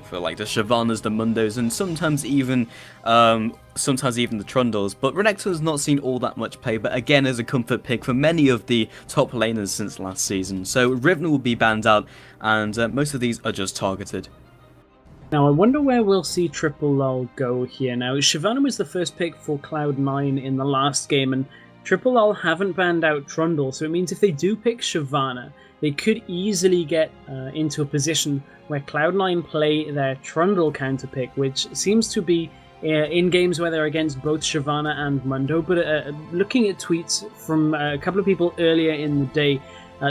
for like the Shyvanas, the Mundos, and sometimes even the Trundles. But Renekton's not seen all that much play, but again is a comfort pick for many of the top laners since last season. So Riven will be banned out, and most of these are just targeted. Now, I wonder where we'll see Triple Lol go here. Now, Shyvana was the first pick for Cloud9 in the last game, and Triple Lol haven't banned out Trundle, so it means if they do pick Shyvana, they could easily get into a position where Cloud9 play their Trundle counter pick, which seems to be in games where they're against both Shyvana and Mundo. But looking at tweets from a couple of people earlier in the day,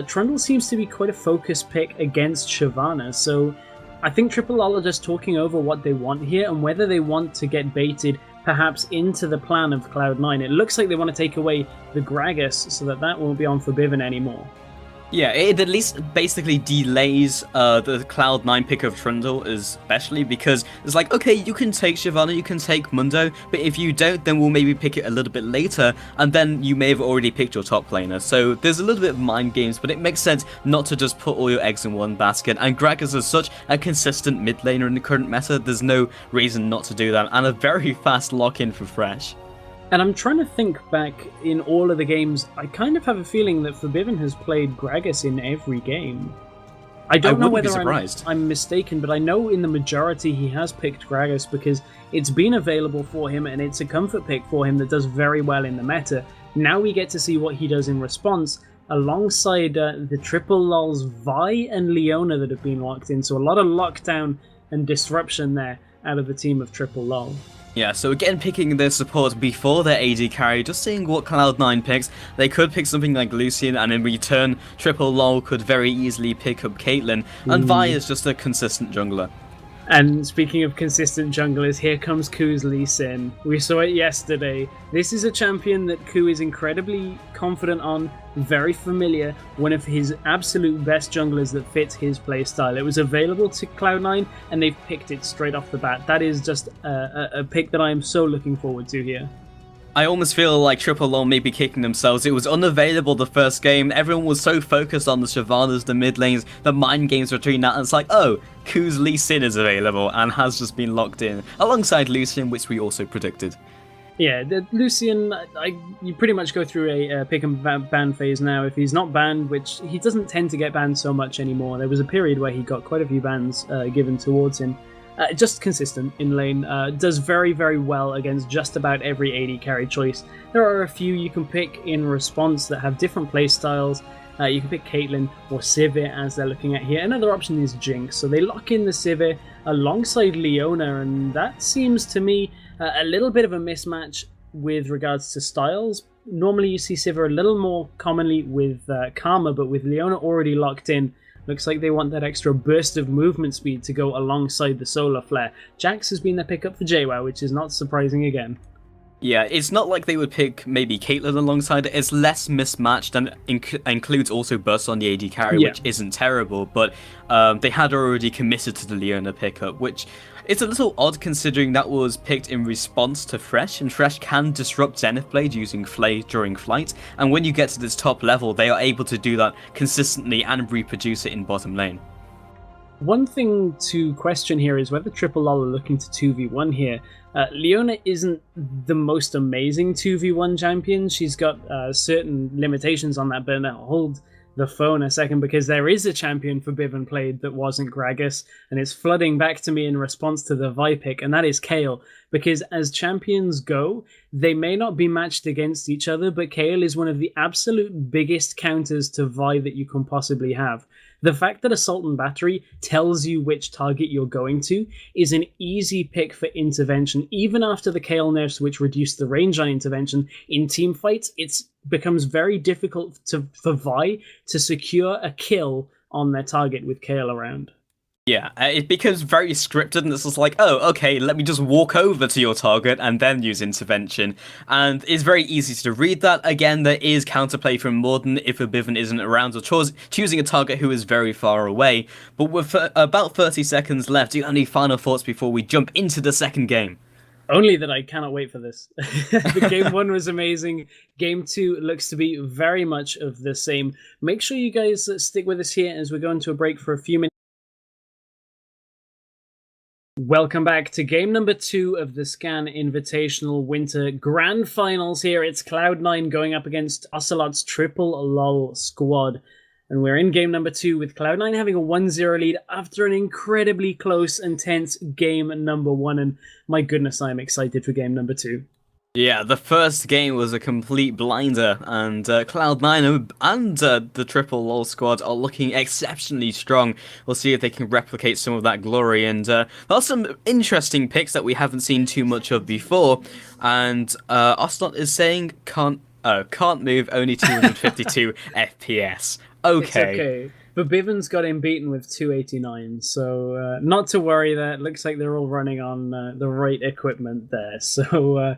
Trundle seems to be quite a focused pick against Shyvana, so I think Triple Lol are just talking over what they want here and whether they want to get baited perhaps into the plan of Cloud9. It looks like they want to take away the Gragas so that won't be on Forbidden anymore. Yeah, it at least basically delays the Cloud9 pick of Trundle, especially because it's like, okay, you can take Shyvana, you can take Mundo, but if you don't, then we'll maybe pick it a little bit later, and then you may have already picked your top laner. So there's a little bit of mind games, but it makes sense not to just put all your eggs in one basket. And Gragas is such a consistent mid laner in the current meta, there's no reason not to do that, and a very fast lock-in for Fresh. And I'm trying to think back in all of the games, I kind of have a feeling that Forbidden has played Gragas in every game. I don't know whether I'm mistaken, but I know in the majority he has picked Gragas because it's been available for him and it's a comfort pick for him that does very well in the meta. Now we get to see what he does in response alongside the Triple Lols Vi and Leona that have been locked in. So a lot of lockdown and disruption there out of the team of Triple Lol. Yeah, so again, picking their support before their AD carry, just seeing what Cloud9 picks. They could pick something like Lucian, and in return, Triple Lol could very easily pick up Caitlyn, and Vi is just a consistent jungler. And speaking of consistent junglers, here comes Ku's Lee Sin. We saw it yesterday. This is a champion that Ku is incredibly confident on, very familiar, one of his absolute best junglers that fits his playstyle. It was available to Cloud9, and they've picked it straight off the bat. That is just a pick that I am so looking forward to here. I almost feel like Triple Lol may be kicking themselves. It was unavailable the first game. Everyone was so focused on the Shyvanas, the mid lanes, the mind games between that. And it's like, oh, Ku's Lee Sin is available and has just been locked in. Alongside Lucian, which we also predicted. Yeah, Lucian, you pretty much go through a pick and ban phase now. If he's not banned, which he doesn't tend to get banned so much anymore. There was a period where he got quite a few bans given towards him. Just consistent in lane, does very, very well against just about every AD carry choice. There are a few you can pick in response that have different play styles. You can pick Caitlyn or Sivir as they're looking at here. Another option is Jinx, so they lock in the Sivir alongside Leona, and that seems to me a little bit of a mismatch with regards to styles. Normally you see Sivir a little more commonly with Karma, but with Leona already locked in, looks like they want that extra burst of movement speed to go alongside the Solar Flare. Jax has been their pickup for JWoww, which is not surprising again. Yeah, it's not like they would pick maybe Caitlyn alongside it. It's less mismatched and includes also burst on the AD carry, which isn't terrible, but they had already committed to the Leona pickup, which it's a little odd considering that was picked in response to Fresh, and Fresh can disrupt Zenith Blade using Flay during flight, and when you get to this top level, they are able to do that consistently and reproduce it in bottom lane. One thing to question here is whether Triple Lol are looking to 2v1 here. Leona isn't the most amazing 2v1 champion. She's got certain limitations on that, but now hold the phone a second, because there is a champion Forbidden played that wasn't Gragas, and it's flooding back to me in response to the Vi pick, and that is Kayle. Because as champions go, they may not be matched against each other, but Kayle is one of the absolute biggest counters to Vi that you can possibly have. The fact that Assault and Battery tells you which target you're going to is an easy pick for intervention. Even after the Kayle nerfs, which reduced the range on intervention, in team fights, it becomes very difficult for Vi to secure a kill on their target with Kayle around. Yeah, it becomes very scripted, and it's just like, oh, okay, let me just walk over to your target and then use intervention. And it's very easy to read that. Again, there is counterplay from Morden if Forbidden isn't around, or choosing a target who is very far away. But with about 30 seconds left, do you have any final thoughts before we jump into the second game? Only that I cannot wait for this. The game 1 was amazing. Game 2 looks to be very much of the same. Make sure you guys stick with us here as we're going to a break for a few minutes. Welcome back to game number 2 of the Scan Invitational Winter Grand Finals here. It's Cloud9 going up against Ocelote's Triple Lol squad. And we're in game number 2 with Cloud9 having a 1-0 lead after an incredibly close and tense game number 1. And my goodness, I'm excited for game number 2. Yeah, the first game was a complete blinder, and Cloud9 and the Triple LoL squad are looking exceptionally strong. We'll see if they can replicate some of that glory, and there are some interesting picks that we haven't seen too much of before, and Ocelote is saying can't move, only 252 FPS. Okay. It's okay. But Bivens got him beaten with 289, so not to worry there. It looks like they're all running on the right equipment there, so...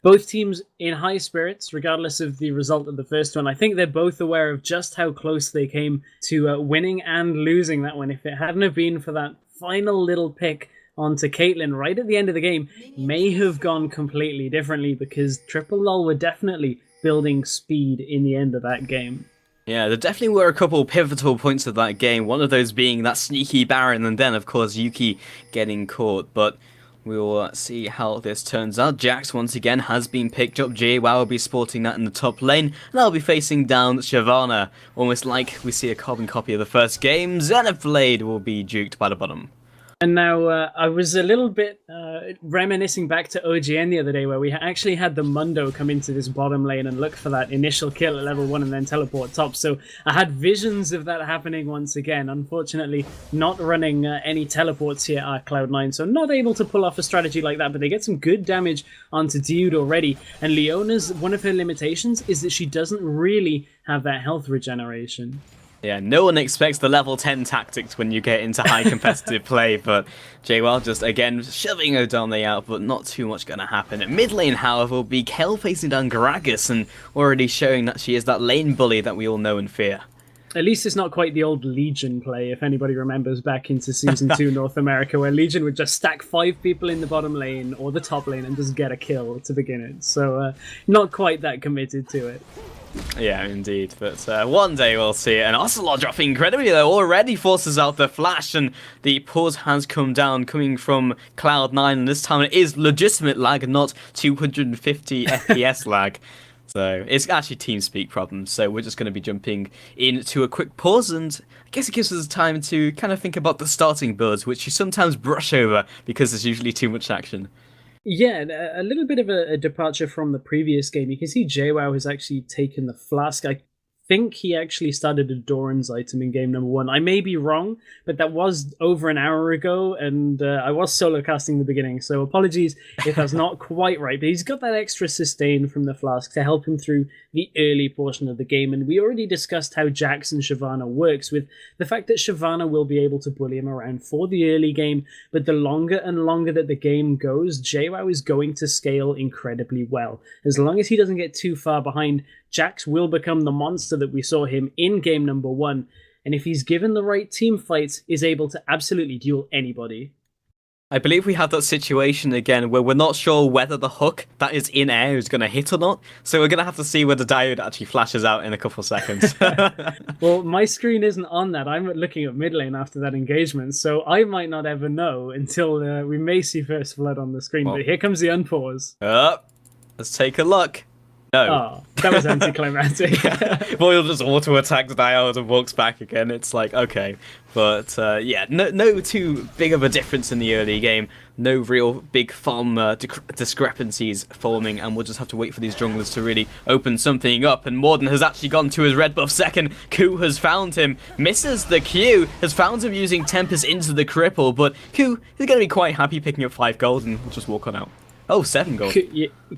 Both teams in high spirits, regardless of the result of the first one. I think they're both aware of just how close they came to winning and losing that one. If it hadn't have been for that final little pick onto Caitlyn right at the end of the game, may have gone completely differently, because Triple LoL were definitely building speed in the end of that game. Yeah, there definitely were a couple pivotal points of that game, one of those being that sneaky Baron, and then, of course, Yuki getting caught, but... we'll see how this turns out. Jax, once again, has been picked up. JWoww will be sporting that in the top lane, and I'll be facing down Shyvana. Almost like we see a carbon copy of the first game. Xenoblade will be duked by the bottom. And now I was a little bit reminiscing back to OGN the other day, where we actually had the Mundo come into this bottom lane and look for that initial kill at level 1 and then teleport top. So I had visions of that happening once again. Unfortunately, not running any teleports here at Cloud9, so not able to pull off a strategy like that, but they get some good damage onto Dude already. And Leona's, one of her limitations is that she doesn't really have that health regeneration. Yeah, no one expects the level 10 tactics when you get into high competitive play, but JWoww just, again, shoving O'Donnell out, but not too much going to happen. At mid lane, however, will be Kel facing down Gragas, and already showing that she is that lane bully that we all know and fear. At least it's not quite the old Legion play, if anybody remembers back into Season 2 North America, where Legion would just stack 5 people in the bottom lane or the top lane and just get a kill to begin it. So, not quite that committed to it. Yeah, indeed, but one day we'll see it. And Ocelote dropping incredibly though, already forces out the flash, and the pause has come down, coming from Cloud9, and this time it is legitimate lag, not 250 FPS lag. So it's actually TeamSpeak problems, so we're just going to be jumping into a quick pause, and I guess it gives us time to kind of think about the starting builds, which you sometimes brush over because there's usually too much action. Yeah, a little bit of a departure from the previous game. You can see JWoww has actually taken the flask. I think he actually started a Doran's item in game number 1. I may be wrong, but that was over an hour ago, and I was solo casting the beginning, so apologies if that's not quite right. But he's got that extra sustain from the flask to help him through the early portion of the game, and we already discussed how Jax and Shyvana works, with the fact that Shyvana will be able to bully him around for the early game, but the longer and longer that the game goes, JWoww is going to scale incredibly well. As long as he doesn't get too far behind, Jax will become the monster that we saw him in game number 1, and if he's given the right team fights, is able to absolutely duel anybody. I believe we have that situation again where we're not sure whether the hook that is in air is going to hit or not, so we're going to have to see whether Diode actually flashes out in a couple of seconds. Well, my screen isn't on that. I'm looking at mid lane after that engagement, so I might not ever know until we may see first blood on the screen, but here comes the unpause. Let's take a look. No. Oh, that was anticlimactic. Boyle just auto-attacks Diode and walks back again. It's like, okay. But, yeah, no too big of a difference in the early game. No real big farm discrepancies forming, and we'll just have to wait for these junglers to really open something up. And Morden has actually gone to his red buff second. Ku has found him, misses the Q, has found him using Tempest into the cripple, but Ku is going to be quite happy picking up 5 gold and will just walk on out. Oh, 7 gold.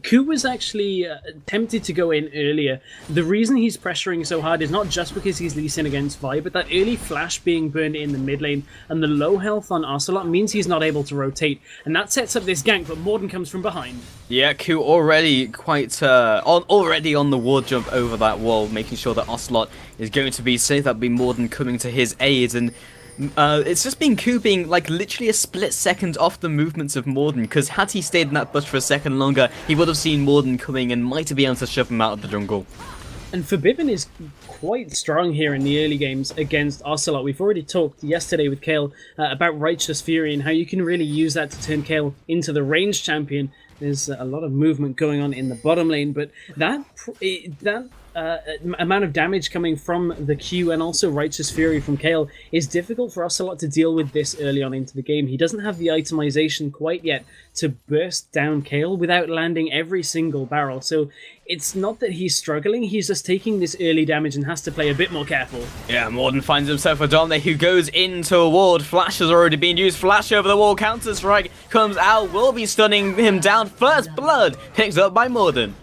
Ku was actually tempted to go in earlier. The reason he's pressuring so hard is not just because he's Lee Sin against Vi, but that early flash being burned in the mid lane and the low health on Ocelote means he's not able to rotate, and that sets up this gank, but Morden comes from behind. Yeah, Ku already quite already on the ward jump over that wall, making sure that Ocelote is going to be safe. That'll be Morden coming to his aid, and it's just been Ku being like literally a split second off the movements of Morden, because had he stayed in that bush for a second longer, he would have seen Morden coming and might have been able to shove him out of the jungle. And Forbidden is quite strong here in the early games against Ocelote. We've already talked yesterday with Kayle about Righteous Fury and how you can really use that to turn Kayle into the ranged champion. There's a lot of movement going on in the bottom lane, but that amount of damage coming from the Q and also Righteous Fury from Kayle is difficult for Ocelote to deal with this early on into the game. He doesn't have the itemization quite yet to burst down Kayle without landing every single barrel. So it's not that he's struggling, he's just taking this early damage and has to play a bit more careful. Yeah, Morden finds himself a Dominic who goes into a ward. Flash has already been used. Flash over the wall. Counter-strike comes out. Will be stunning him down. First blood picked up by Morden.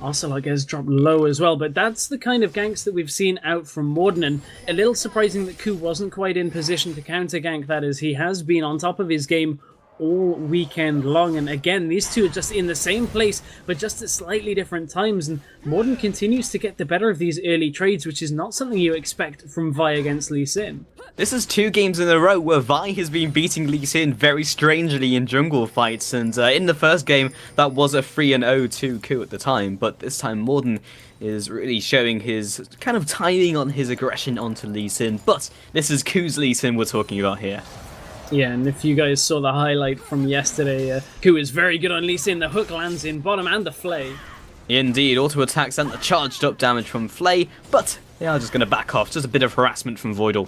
Ocelote gets dropped low as well, but that's the kind of ganks that we've seen out from Morden, and a little surprising that Ku wasn't quite in position to counter gank that, as he has been on top of his game all weekend long. And again, these two are just in the same place, but just at slightly different times, and Morden continues to get the better of these early trades, which is not something you expect from Vi against Lee Sin. This is 2 games in a row where Vi has been beating Lee Sin very strangely in jungle fights, and in the first game that was a 3-0 to Ku at the time, but this time Morden is really showing his kind of timing on his aggression onto Lee Sin, but this is Ku's Lee Sin we're talking about here. Yeah, and if you guys saw the highlight from yesterday, Ku is very good on Lee Sin. The hook lands in bottom and the Flay. Indeed, auto attacks and the charged up damage from Flay, but they are just going to back off. Just a bit of harassment from Voidal.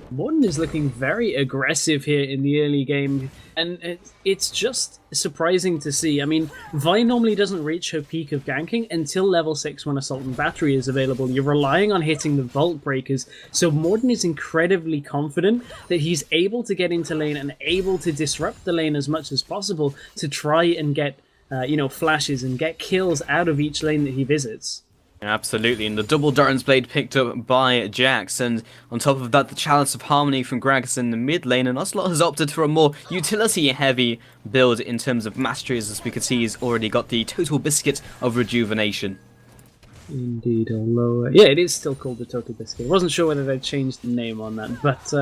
Morden is looking very aggressive here in the early game, and it's just surprising to see. I mean, Vi normally doesn't reach her peak of ganking until level 6 when Assault and Battery is available. You're relying on hitting the Vault Breakers, so Morden is incredibly confident that he's able to get into lane and able to disrupt the lane as much as possible to try and get flashes and get kills out of each lane that he visits. Absolutely, and the double Doran's Blade picked up by Jax, and on top of that the Chalice of Harmony from Gragas in the mid lane, and Ocelote has opted for a more utility-heavy build in terms of masteries. As we can see, he's already got the Total Biscuit of Rejuvenation. Indeed, although, yeah, it is still called the Total Biscuit. I wasn't sure whether they'd changed the name on that, but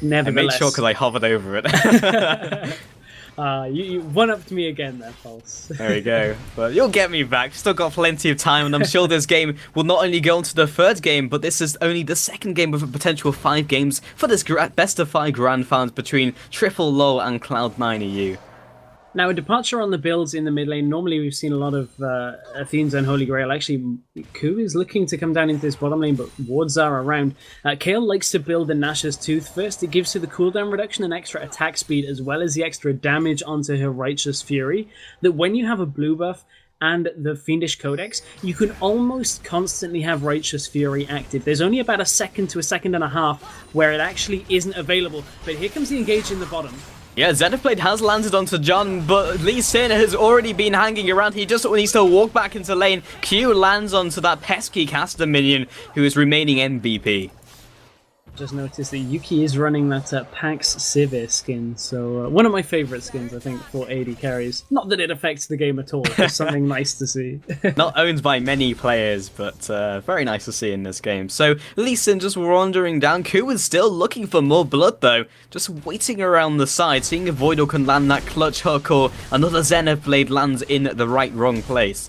nevertheless. I made sure because I hovered over it. You one-upped me again there, Pulse. There we go. But you'll get me back. Still got plenty of time, and I'm sure this game will not only go on to the 3rd game, but this is only the 2nd game of a potential 5 games for this best of 5 grand finals between Triple LOL and Cloud9 EU. Now, a departure on the builds in the mid lane. Normally, we've seen a lot of Athene's and Holy Grail. Actually, Ku is looking to come down into this bottom lane, but wards are around. Kayle likes to build the Nash's Tooth first. It gives her the cooldown reduction and extra attack speed, as well as the extra damage onto her Righteous Fury, that when you have a blue buff and the Fiendish Codex, you can almost constantly have Righteous Fury active. There's only about a second to a second and a half where it actually isn't available, but here comes the engage in the bottom. Yeah, Zenith Blade has landed onto John, but Lee Sin has already been hanging around. He just needs to walk back into lane. Q lands onto that pesky caster minion, who is remaining MVP. Just noticed that Yuki is running that Pax Sivir skin, so one of my favourite skins, I think, for AD carries. Not that it affects the game at all, just something nice to see. Not owned by many players, but very nice to see in this game. So, Lee Sin just wandering down. Ku is still looking for more blood, though. Just waiting around the side, seeing if Voidal can land that clutch hook or another Zenith Blade lands in the wrong place.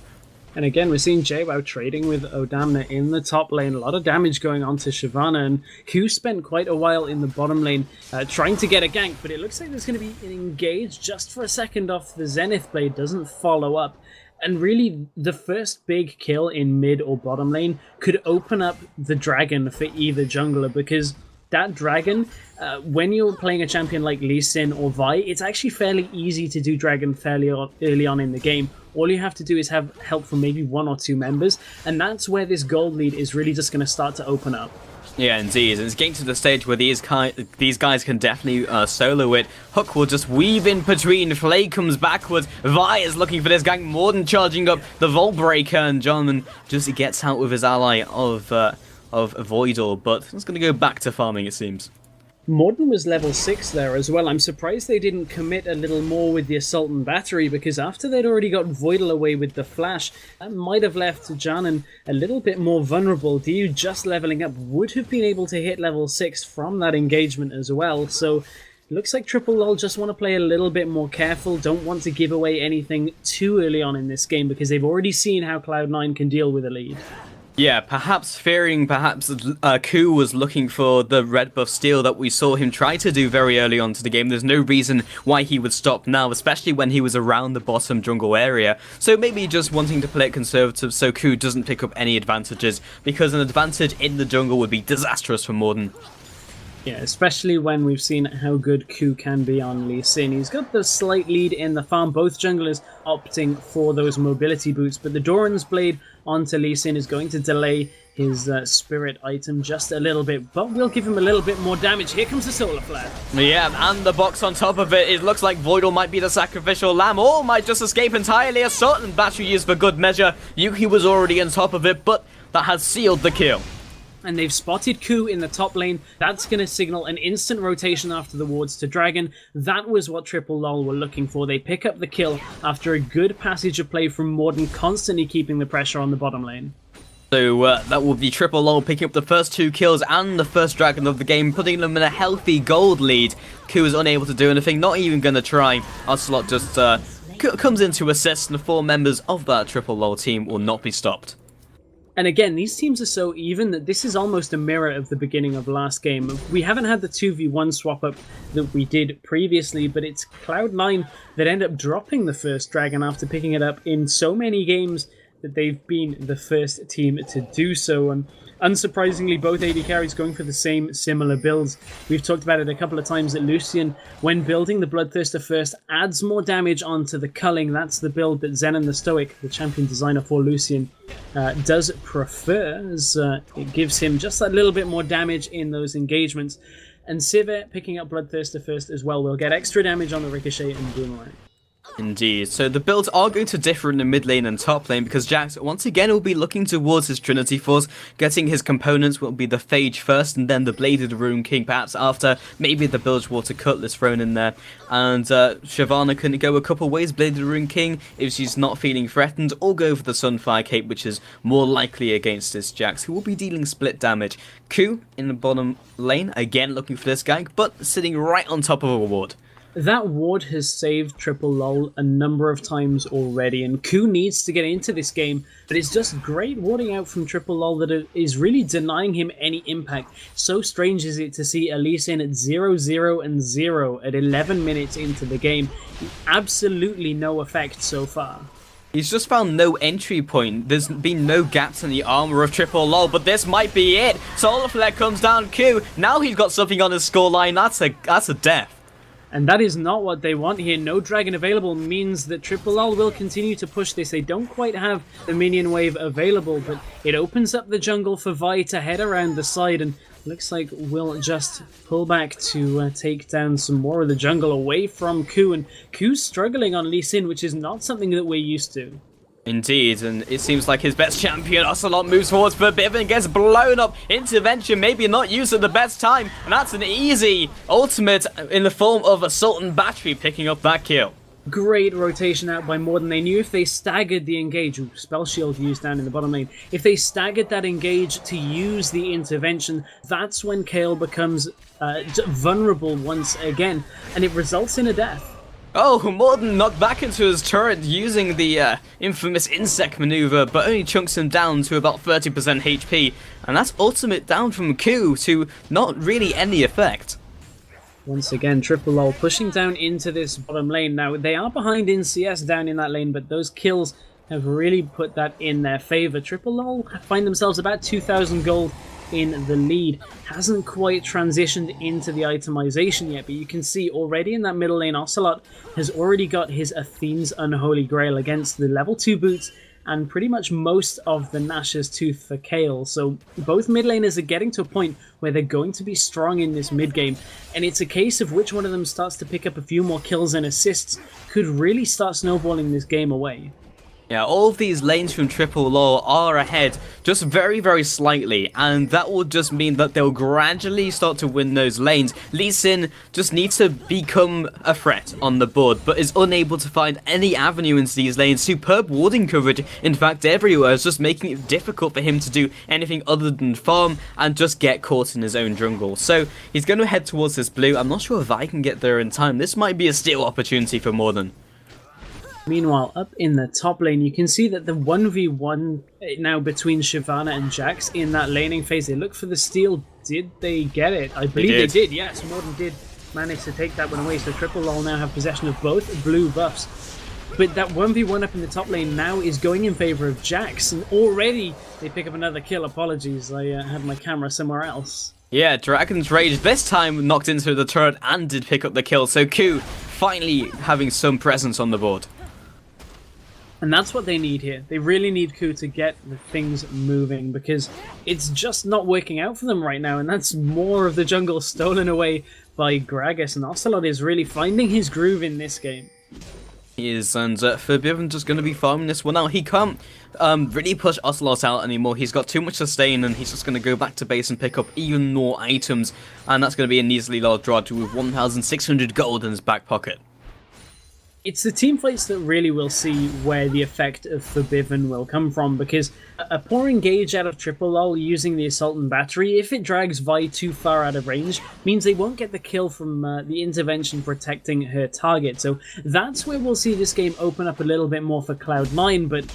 And again, we're seeing JWoww trading with Odamna in the top lane. A lot of damage going on to Shyvana, and Ku spent quite a while in the bottom lane trying to get a gank, but it looks like there's going to be an engage just for a second off the Zenith Blade, doesn't follow up. And really, the first big kill in mid or bottom lane could open up the dragon for either jungler, because that dragon, when you're playing a champion like Lee Sin or Vi, it's actually fairly easy to do dragon fairly early on in the game. All you have to do is have help from maybe 1 or 2 members, and that's where this gold lead is really just going to start to open up. Yeah, indeed. And it's getting to the stage where these guys can definitely solo it. Hook will just weave in between. Flay comes backwards. Vi is looking for this gang. Morden charging up the Vault Breaker, and John just gets out with his ally of Voidal, but it's going to go back to farming, it seems. Morden was level 6 there as well. I'm surprised they didn't commit a little more with the Assault and Battery, because after they'd already got Voidal away with the Flash, that might have left Janan a little bit more vulnerable. Diu just leveling up would have been able to hit level 6 from that engagement as well, so looks like Triple LOL just want to play a little bit more careful, don't want to give away anything too early on in this game, because they've already seen how Cloud9 can deal with a lead. Yeah, perhaps fearing, Ku was looking for the red buff steal that we saw him try to do very early on to the game. There's no reason why he would stop now, especially when he was around the bottom jungle area. So maybe just wanting to play it conservative so Ku doesn't pick up any advantages, because an advantage in the jungle would be disastrous for Morden. Yeah, especially when we've seen how good Ku can be on Lee Sin. He's got the slight lead in the farm, both junglers opting for those mobility boots, but the Doran's Blade onto Lee Sin is going to delay his spirit item just a little bit, but we'll give him a little bit more damage. Here comes the solar flare. Yeah, and the box on top of it. It looks like Voidal might be the sacrificial lamb, or might just escape entirely. A certain battery used for good measure. Yuki was already on top of it, but that has sealed the kill. And they've spotted Ku in the top lane. That's going to signal an instant rotation after the wards to Dragon. That was what Triple Lol were looking for. They pick up the kill after a good passage of play from Morden, constantly keeping the pressure on the bottom lane. So that will be Triple Lol picking up the first 2 kills and the first Dragon of the game, putting them in a healthy gold lead. Ku is unable to do anything, not even going to try. Ocelote just comes in to assist, and the 4 members of that Triple Lol team will not be stopped. And again, these teams are so even that this is almost a mirror of the beginning of last game. We haven't had the 2v1 swap up that we did previously, but it's Cloud9 that end up dropping the first Dragon after picking it up in so many games that they've been the first team to do so. And unsurprisingly, both AD carries going for the same similar builds. We've talked about it a couple of times that Lucian, when building the Bloodthirster first, adds more damage onto the culling. That's the build that Zenon the Stoic, the champion designer for Lucian, does prefer, as it gives him just that little bit more damage in those engagements. And Sivir picking up Bloodthirster first as well will get extra damage on the Ricochet and Boomerang. Indeed. So the builds are going to differ in the mid lane and top lane, because Jax once again will be looking towards his Trinity Force. Getting his components will be the Phage first, and then the Bladed Rune King perhaps after. Maybe the Bilgewater Cutlass thrown in there. And Shyvana can go a couple ways. Bladed Rune King if she's not feeling threatened, or go for the Sunfire Cape, which is more likely against this Jax, who will be dealing split damage. Ku in the bottom lane, again looking for this guy, but sitting right on top of a ward. That ward has saved Triple Lol a number of times already, and Ku needs to get into this game, but it's just great warding out from Triple Lol that is really denying him any impact. So strange is it to see Elise in at 0-0 and 0 at 11 minutes into the game. Absolutely no effect so far. He's just found no entry point. There's been no gaps in the armor of Triple Lol, but this might be it. Solar Flare comes down, Ku. Now he's got something on his scoreline. That's a death. And that is not what they want here. No Dragon available means that Triple Lol will continue to push this. They don't quite have the minion wave available, but it opens up the jungle for Vi to head around the side, and looks like we'll just pull back to take down some more of the jungle away from Ku. And Ku's struggling on Lee Sin, which is not something that we're used to. Indeed, and it seems like his best champion, Ocelote, moves forwards for a bit and gets blown up. Intervention maybe not used at the best time, and that's an easy ultimate in the form of a Sultan Battery picking up that kill. Great rotation out by Morden. They knew if they staggered the engage, spell shield used down in the bottom lane, if they staggered that engage to use the intervention, that's when Kayle becomes vulnerable once again, and it results in a death. Oh, Morden knocked back into his turret using the infamous insect maneuver, but only chunks him down to about 30% HP, and that's ultimate down from Ku to not really any effect. Once again, Triple Lol pushing down into this bottom lane. Now, they are behind in CS down in that lane, but those kills have really put that in their favor. Triple Lol find themselves about 2,000 gold in the lead. Hasn't quite transitioned into the itemization yet, but you can see already in that middle lane, Ocelote has already got his Athene's Unholy Grail against the level 2 boots and pretty much most of the Nash's Tooth for Kayle. So both mid laners are getting to a point where they're going to be strong in this mid game, and it's a case of which one of them starts to pick up a few more kills and assists could really start snowballing this game away. Yeah, all of these lanes from Triple Lol are ahead, just very, very slightly, and that will just mean that they'll gradually start to win those lanes. Lee Sin just needs to become a threat on the board, but is unable to find any avenue into these lanes. Superb warding coverage, in fact, everywhere, is just making it difficult for him to do anything other than farm and just get caught in his own jungle. So he's going to head towards this blue. I'm not sure if I can get there in time. This might be a steal opportunity for Morden. Meanwhile, up in the top lane, you can see that the 1v1 now between Shyvana and Jax in that laning phase. They look for the steal. Did they get it? I believe they did. Yes, Morden did manage to take that one away. So Triple Lol now have possession of both blue buffs. But that 1v1 up in the top lane now is going in favor of Jax. And already they pick up another kill. Apologies, I had my camera somewhere else. Yeah, Dragon's Rage this time knocked into the turret and did pick up the kill. So Q finally having some presence on the board. And that's what they need here. They really need Ku to get the things moving because it's just not working out for them right now. And that's more of the jungle stolen away by Gragas. And Ocelote is really finding his groove in this game. He is, and Forbidden just going to be farming this one out. He can't really push Ocelote out anymore. He's got too much sustain, and he's just going to go back to base and pick up even more items. And that's going to be an easily large draw to with 1,600 gold in his back pocket. It's the team fights that really will see where the effect of Forbidden will come from, because a poor engage out of Triple Lol using the Assault and Battery, if it drags Vi too far out of range, means they won't get the kill from the intervention protecting her target. So that's where we'll see this game open up a little bit more for Cloud9, but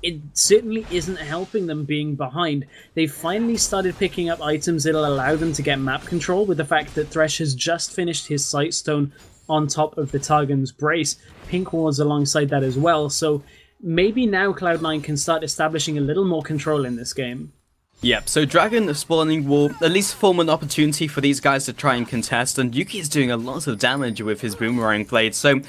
it certainly isn't helping them being behind. They've finally started picking up items that'll allow them to get map control, with the fact that Thresh has just finished his Sightstone on top of the Targon's Brace. Pink wards alongside that as well, so maybe now Cloud9 can start establishing a little more control in this game. Yep, so Dragon spawning will at least form an opportunity for these guys to try and contest, and Yuki is doing a lot of damage with his Boomerang Blade, so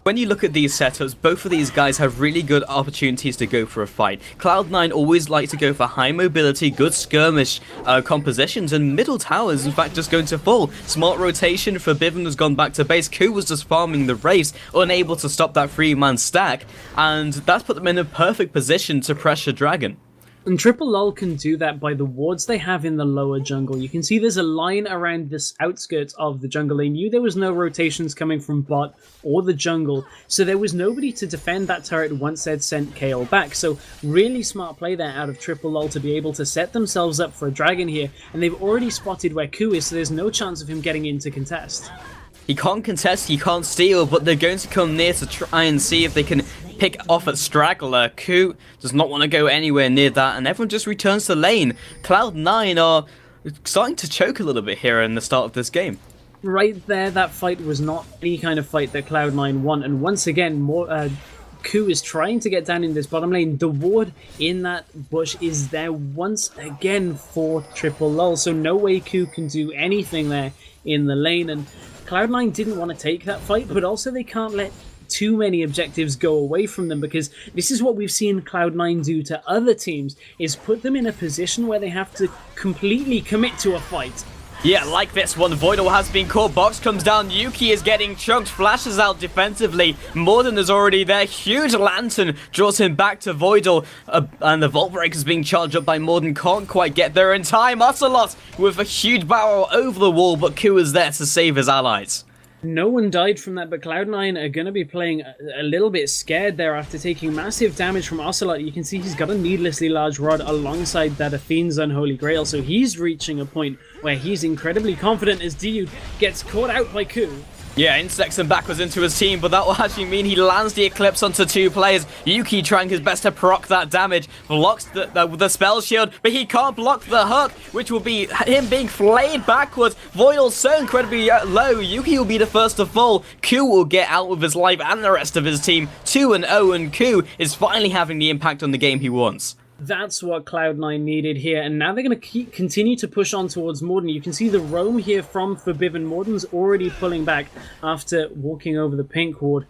when you look at these setups, both of these guys have really good opportunities to go for a fight. Cloud9 always like to go for high mobility, good skirmish compositions, and middle towers in fact just going to fall. Smart rotation, Forbidden has gone back to base, Ku was just farming the Wraiths, unable to stop that 3-man stack, and that's put them in a perfect position to pressure Dragon. And Triple Lol can do that by the wards they have in the lower jungle. You can see there's a line around this outskirts of the jungle. They knew there was no rotations coming from bot or the jungle, so there was nobody to defend that turret once they'd sent KO back. So really smart play there out of Triple Lol to be able to set themselves up for a dragon here, and they've already spotted where Ku is, so there's no chance of him getting in to contest. He can't contest, he can't steal, but they're going to come near to try and see if they can pick off at Straggler. Ku does not want to go anywhere near that, and everyone just returns to lane. Cloud9 are starting to choke a little bit here in the start of this game. Right there, that fight was not any kind of fight that Cloud9 won, and once again, Ku is trying to get down in this bottom lane. The ward in that bush is there once again for Triple Lol, so no way Ku can do anything there in the lane, and Cloud9 didn't want to take that fight, but also they can't let too many objectives go away from them, because this is what we've seen Cloud9 do to other teams, is put them in a position where they have to completely commit to a fight. Yeah, like this one, Voidal has been caught, Box comes down, Yuki is getting chunked, flashes out defensively, Morden is already there, huge lantern draws him back to Voidal, and the Vault Breaker is being charged up by Morden, can't quite get there in time. Ocelote with a huge barrel over the wall, but Ku is there to save his allies. No one died from that, but Cloud9 are going to be playing a little bit scared there after taking massive damage from Ocelote. You can see he's got a needlessly large rod alongside that Athene's Unholy Grail, so he's reaching a point where he's incredibly confident as Diyu gets caught out by Ku. Yeah, insects and backwards into his team, but that will actually mean he lands the Eclipse onto 2 players. Yuki trying his best to proc that damage, blocks the spell shield, but he can't block the hook, which will be him being flayed backwards. Voidal's so incredibly low, Yuki will be the first to fall. Ku will get out with his life and the rest of his team. 2-0, and Ku is finally having the impact on the game he wants. That's what Cloud9 needed here, and now they're going to continue to push on towards Morden. You can see the roam here from Forbidden. Morden's already pulling back after walking over the pink ward,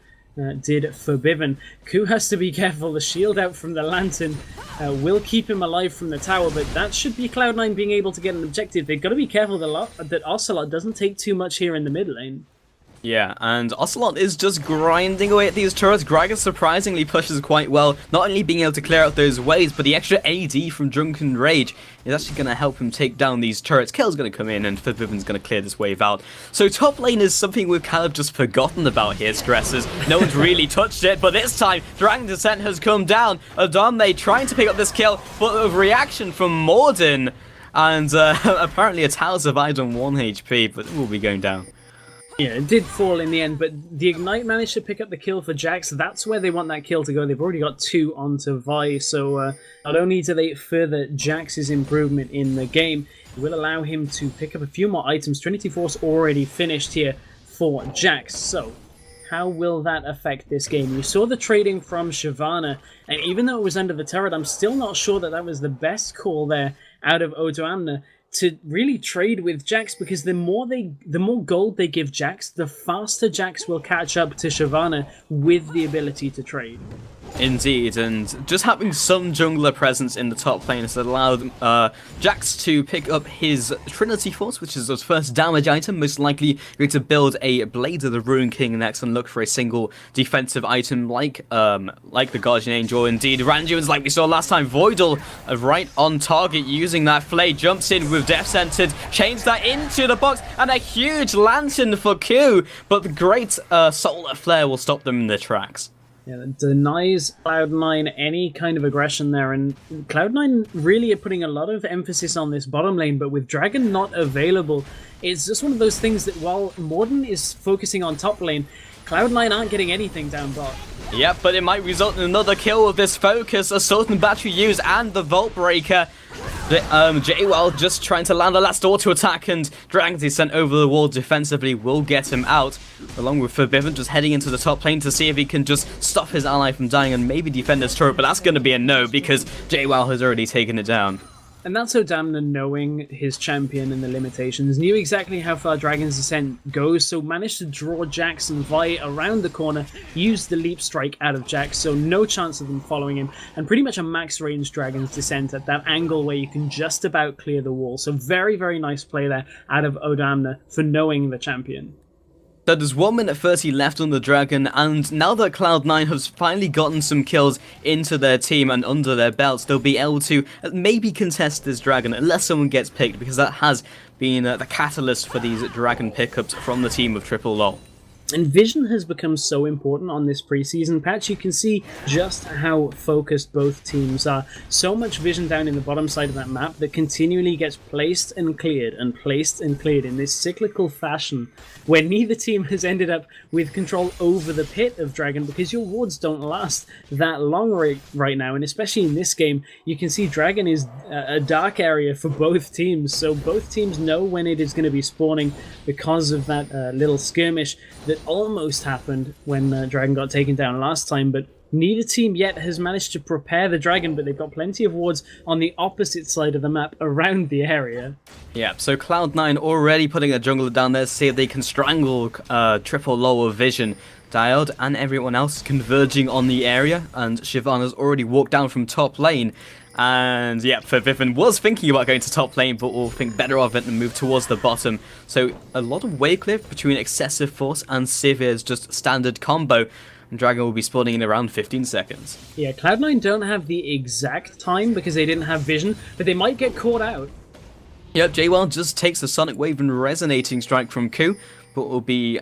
did Forbidden. Ku has to be careful. The shield out from the lantern will keep him alive from the tower, but that should be Cloud9 being able to get an objective. They've got to be careful that Ocelote doesn't take too much here in the mid lane. Yeah, and Ocelote is just grinding away at these turrets. Gragas surprisingly pushes quite well, not only being able to clear out those waves, but the extra AD from Drunken Rage is actually going to help him take down these turrets. Kill's going to come in, and Forbidden's going to clear this wave out. So top lane is something we've kind of just forgotten about here, Stressers. No one's really touched it, but this time, Dragon Descent has come down. Adame trying to pick up this kill, but a reaction from Morden, and apparently a tower survived on 1 HP, but it will be going down. Yeah, it did fall in the end, but the Ignite managed to pick up the kill for Jax. That's where they want that kill to go. They've already got 2 onto Vi, so not only do they further Jax's improvement in the game, it will allow him to pick up a few more items. Trinity Force already finished here for Jax, so how will that affect this game? You saw the trading from Shyvana, and even though it was under the turret, I'm still not sure that that was the best call there out of Odoamne to really trade with Jax, because the more gold they give Jax, the faster Jax will catch up to Shyvana with the ability to trade. Indeed, and just having some jungler presence in the top lane has allowed Jax to pick up his Trinity Force, which is his first damage item. Most likely going to build a Blade of the Ruin King next and look for a single defensive item like the Guardian Angel. Indeed, Randuin's, like we saw last time, Voidal right on target using that flay, jumps in with Death Scented, chains that into the box, and a huge lantern for Q, but the great Solar Flare will stop them in their tracks. Yeah, that denies Cloud9 any kind of aggression there, and Cloud9 really are putting a lot of emphasis on this bottom lane, but with Dragon not available, it's just one of those things that while Morden is focusing on top lane, Cloud9 aren't getting anything down bot. Yep, but it might result in another kill with this focus, Assault and Battery used, and the Vault Breaker. JWoww just trying to land the last auto attack, and Dragons he sent over the wall defensively will get him out, along with Forbidden just heading into the top lane to see if he can just stop his ally from dying and maybe defend his turret, but that's going to be a no because JWoww has already taken it down. And that's Odoamne, knowing his champion and the limitations, knew exactly how far Dragon's Descent goes, so managed to draw Jax and Vi around the corner, used the Leap Strike out of Jax, so no chance of them following him, and pretty much a max range Dragon's Descent at that angle where you can just about clear the wall. So very, very nice play there out of Odoamne for knowing the champion. So there's 1 minute 30 left on the Dragon, and now that Cloud9 has finally gotten some kills into their team and under their belts, they'll be able to maybe contest this Dragon, unless someone gets picked, because that has been the catalyst for these Dragon pickups from the team of Triple Lol. And vision has become so important on this preseason patch. You can see just how focused both teams are. So much vision down in the bottom side of that map that continually gets placed and cleared and placed and cleared in this cyclical fashion, where neither team has ended up with control over the pit of Dragon, because your wards don't last that long right now. And especially in this game, you can see Dragon is a dark area for both teams. So both teams know when it is going to be spawning because of that little skirmish that almost happened when Dragon got taken down last time, but neither team yet has managed to prepare the Dragon, but they've got plenty of wards on the opposite side of the map around the area. Yeah, so Cloud9 already putting a jungler down there to see if they can strangle Triple Lower Vision. Diode and everyone else converging on the area, and Shyvana's already walked down from top lane. And yeah, Forbidden was thinking about going to top lane, but will think better of it and move towards the bottom. So a lot of wave clear between Excessive Force and Sivir's just standard combo. And Dragon will be spawning in around 15 seconds. Yeah, Cloud9 don't have the exact time because they didn't have vision, but they might get caught out. Yep, JWoww just takes the Sonic Wave and Resonating Strike from Q, but will be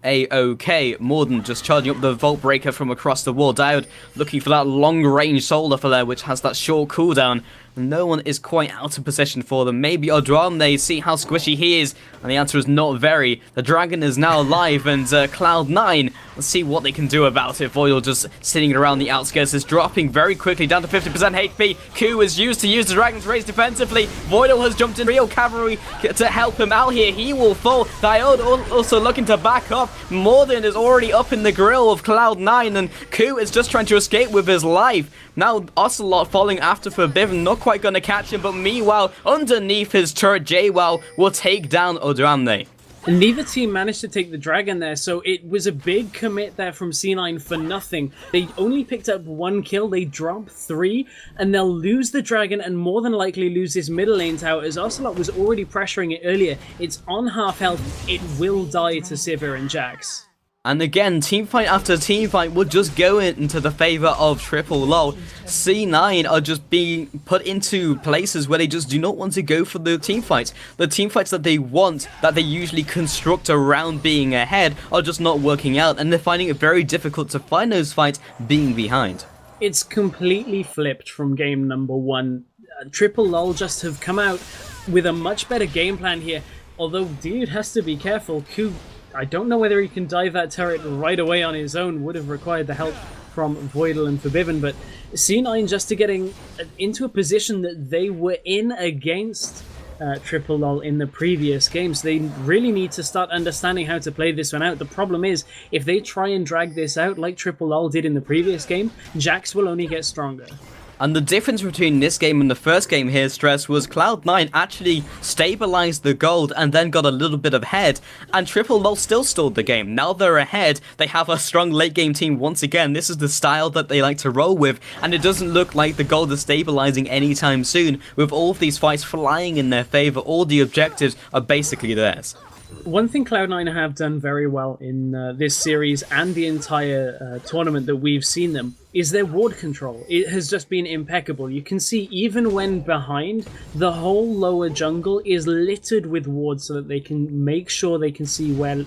A-OK, more than just charging up the Vault Breaker from across the wall. Diode looking for that long-range solar flare, which has that short cooldown. No one is quite out of position for them. Maybe Odoamne, they see how squishy he is, and the answer is not very. The Dragon is now alive, and Cloud9, let's see what they can do about it. Voidal just sitting around the outskirts is dropping very quickly, down to 50% HP. Q is used to use the Dragon's Race defensively. Voidal has jumped in, real cavalry to help him out here. He will fall. Diode also looking to back up. Morden is already up in the grill of Cloud9, and Q is just trying to escape with his life. Now Ocelote falling after Forbidden, not quite going to catch him, but meanwhile, underneath his turret, JWoww will take down Odoamne. Neither team managed to take the Dragon there, so it was a big commit there from C9 for nothing. They only picked up 1 kill, they drop 3, and they'll lose the Dragon and more than likely lose this middle lane tower, as Ocelote was already pressuring it earlier. It's on half health, it will die to Sivir and Jax. And again, teamfight after teamfight will just go into the favor of Triple Lol. C9 are just being put into places where they just do not want to go for the teamfights. The teamfights that they want, that they usually construct around being ahead, are just not working out, and they're finding it very difficult to find those fights being behind. It's completely flipped from game number 1. Triple Lol just have come out with a much better game plan here, although dude has to be careful. I don't know whether he can dive that turret right away on his own. Would have required the help from Voidal and Forbidden, but C9 just to getting into a position that they were in against Triple Lol in the previous games. They really need to start understanding how to play this one out. The problem is, if they try and drag this out like Triple Lol did in the previous game, Jax will only get stronger. And the difference between this game and the first game here, Stress, was Cloud9 actually stabilized the gold and then got a little bit ahead, and Triple Lol still stalled the game. Now they're ahead, they have a strong late game team once again. This is the style that they like to roll with, and it doesn't look like the gold is stabilizing anytime soon. With all of these fights flying in their favor, all the objectives are basically theirs. One thing Cloud9 have done very well in this series and the entire tournament that we've seen them is their ward control. It has just been impeccable. You can see even when behind, the whole lower jungle is littered with wards so that they can make sure they can see where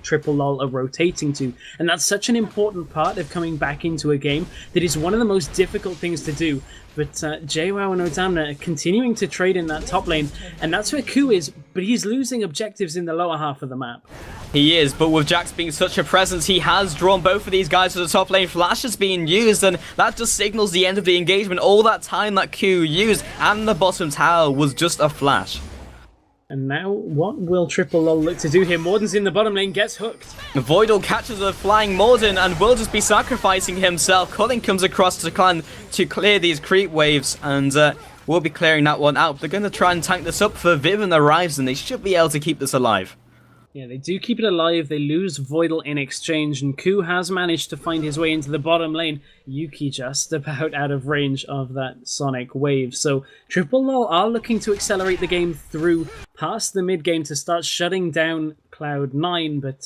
Triple Lol are rotating to. And that's such an important part of coming back into a game that is one of the most difficult things to do. But JWoww and Odamna are continuing to trade in that top lane, and that's where Ku is, but he's losing objectives in the lower half of the map. He is, but with Jax being such a presence, he has drawn both of these guys to the top lane. Flash is being used, and that just signals the end of the engagement. All that time that Q used and the bottom tower was just a flash. And now, what will Triple Lol look to do here? Morden's in the bottom lane, gets hooked. Voidal catches a flying Morden and will just be sacrificing himself. Culling comes across to clan to clear these creep waves, and we'll be clearing that one out. They're going to try and tank this up for Vivian arrives, and they should be able to keep this alive. Yeah, they do keep it alive. They lose Voidal in exchange, and Ku has managed to find his way into the bottom lane. Yuki just about out of range of that Sonic wave. So Triple Lol are looking to accelerate the game through past the mid game to start shutting down Cloud9, but